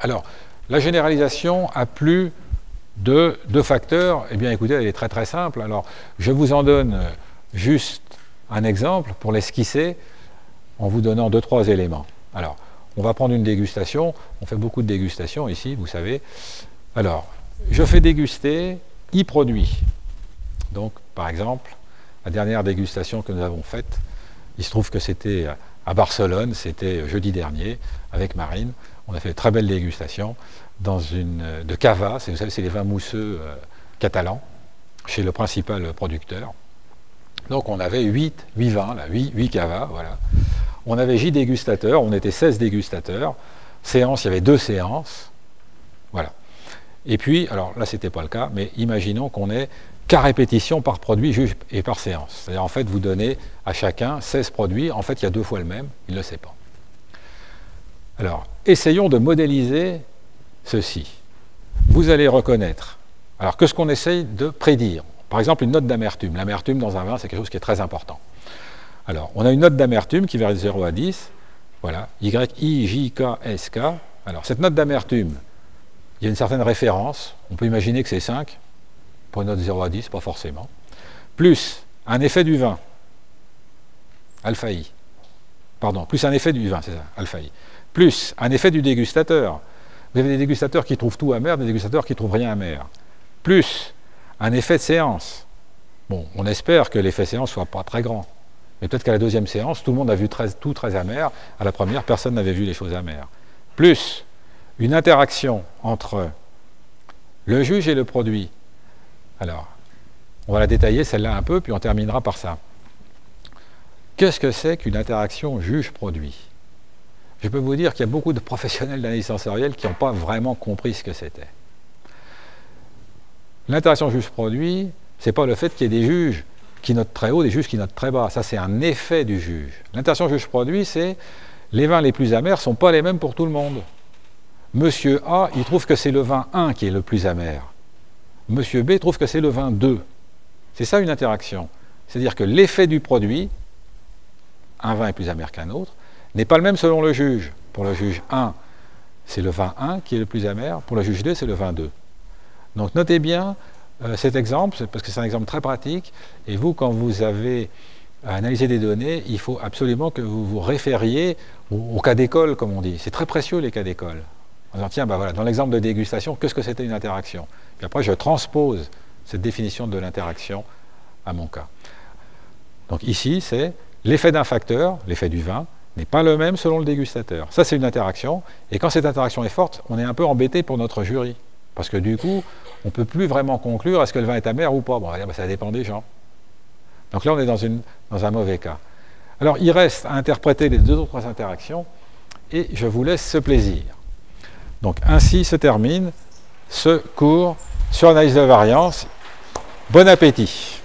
Alors, la généralisation a plus de deux facteurs. Eh bien, écoutez, elle est très très simple. Alors, je vous en donne juste un exemple pour l'esquisser en vous donnant 2-3 éléments. Alors, on va prendre une dégustation. On fait beaucoup de dégustations ici, vous savez. Alors, je fais déguster I produit. Donc, par exemple, la dernière dégustation que nous avons faite, il se trouve que c'était à Barcelone, c'était jeudi dernier, avec Marine. On a fait de très belles dégustations dans une de cava, vous savez, c'est les vins mousseux catalans, chez le principal producteur. Donc on avait 8 vins, là, 8 cavas, voilà. On avait J dégustateurs, on était 16 dégustateurs. Séance, il y avait 2 séances. Voilà. Et puis, alors là, c'était pas le cas, mais imaginons qu'on ait qu'à répétition par produit, juge et par séance. C'est-à-dire, en fait, vous donnez à chacun 16 produits. En fait, il y a 2 fois le même, il ne le sait pas. Alors, essayons de modéliser ceci. Vous allez reconnaître. Alors, qu'est-ce qu'on essaye de prédire? Par exemple, une note d'amertume. L'amertume dans un vin, c'est quelque chose qui est très important. Alors, on a une note d'amertume qui va de 0 à 10. Voilà, Y, I, J, K, S, K. Alors, cette note d'amertume, il y a une certaine référence. On peut imaginer que c'est 5. Pour une note de 0 à 10, pas forcément. Plus un effet du vin, alpha I. Pardon, plus un effet du vin, c'est ça, alpha I. Plus un effet du dégustateur. Vous avez des dégustateurs qui trouvent tout amer, des dégustateurs qui ne trouvent rien amer. Plus un effet de séance. Bon, on espère que l'effet séance ne soit pas très grand. Mais peut-être qu'à la deuxième séance, tout le monde a vu tout très amer. À la première, personne n'avait vu les choses amères. Plus une interaction entre le juge et le produit. Alors, on va la détailler celle-là un peu, puis on terminera par ça. Qu'est-ce que c'est qu'une interaction juge-produit? Je peux vous dire qu'il y a beaucoup de professionnels d'analyse sensorielle qui n'ont pas vraiment compris ce que c'était. L'interaction juge-produit, ce n'est pas le fait qu'il y ait des juges qui notent très haut, des juges qui notent très bas. Ça, c'est un effet du juge. L'interaction juge-produit, c'est les vins les plus amers ne sont pas les mêmes pour tout le monde. Monsieur A, il trouve que c'est le vin 1 qui est le plus amer. Monsieur B trouve que c'est le vin 2. C'est ça une interaction. C'est-à-dire que l'effet du produit, un vin est plus amer qu'un autre, n'est pas le même selon le juge. Pour le juge 1, c'est le vin 1 qui est le plus amer. Pour le juge 2, c'est le vin 2. Donc notez bien cet exemple, parce que c'est un exemple très pratique. Et vous, quand vous avez à analyser des données, il faut absolument que vous vous référiez au cas d'école, comme on dit. C'est très précieux, les cas d'école. En disant, tiens, ben voilà, dans l'exemple de dégustation, qu'est-ce que c'était une interaction? Puis après, je transpose cette définition de l'interaction à mon cas. Donc ici, c'est l'effet d'un facteur, l'effet du vin, n'est pas le même selon le dégustateur. Ça, c'est une interaction. Et quand cette interaction est forte, on est un peu embêté pour notre jury. Parce que du coup, on ne peut plus vraiment conclure est-ce que le vin est amer ou pas. Bon, on va dire, ben, ça dépend des gens. Donc là, on est dans un mauvais cas. Alors, il reste à interpréter les 2 autres interactions. Et je vous laisse ce plaisir. Donc ainsi se termine ce cours sur l'analyse de variance. Bon appétit!